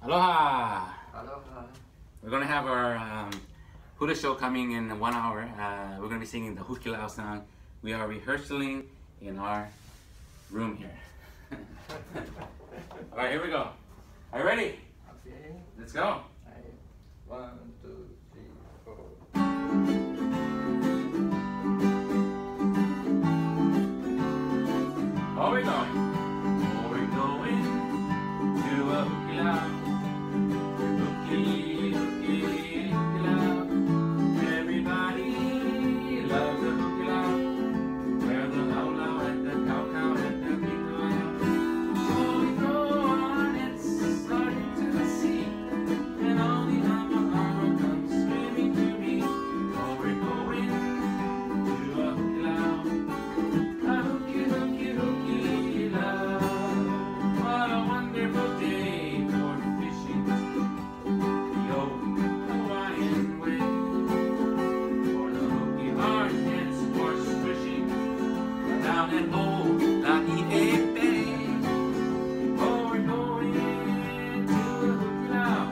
Aloha! Aloha. We're going to have our hula show coming in 1 hour. We're going to be singing the Hukilau song. We are rehearsing in our room here. Alright, here we go. Are you ready? Okay. Let's go. 1, 2, 3, 4. Oh, we're going. Oh, we're going to a Hukilau. Hukilau. Everybody loves a Hukilau. Where the laulau and the cow and the pilau. Oh, we go on, it's starting to see. And all the ama comes screaming to me. Oh, we're going to a Hukilau. A Hukilau. What a wonderful day for fishing. The old Hawaiian way. For the hooky hard and squash fishing. Down at old La'i'e Bay. Oh, we're going to a Hukilau.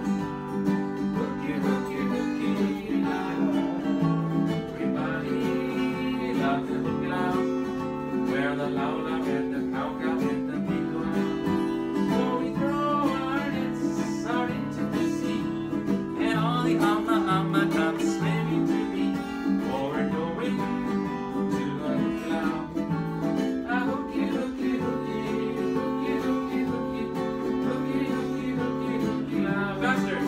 Hukilau. Everybody loves the Hukilau. Where the laulau and the cow and the pilau. Oh, we throw our nets out into the sea. And all the ama comes swimming to me. Oh, we're going to a Hukilau. A Hukilau. Faster!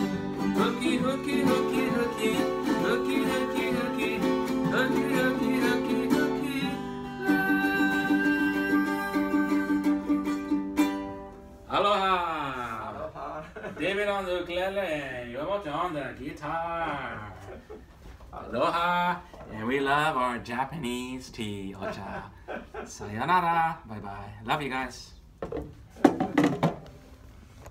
Aloha! Aloha. David on the ukulele, Yomoto on the guitar. Aloha! And we love our Japanese tea, Ocha. Sayonara. Bye bye. Love you guys.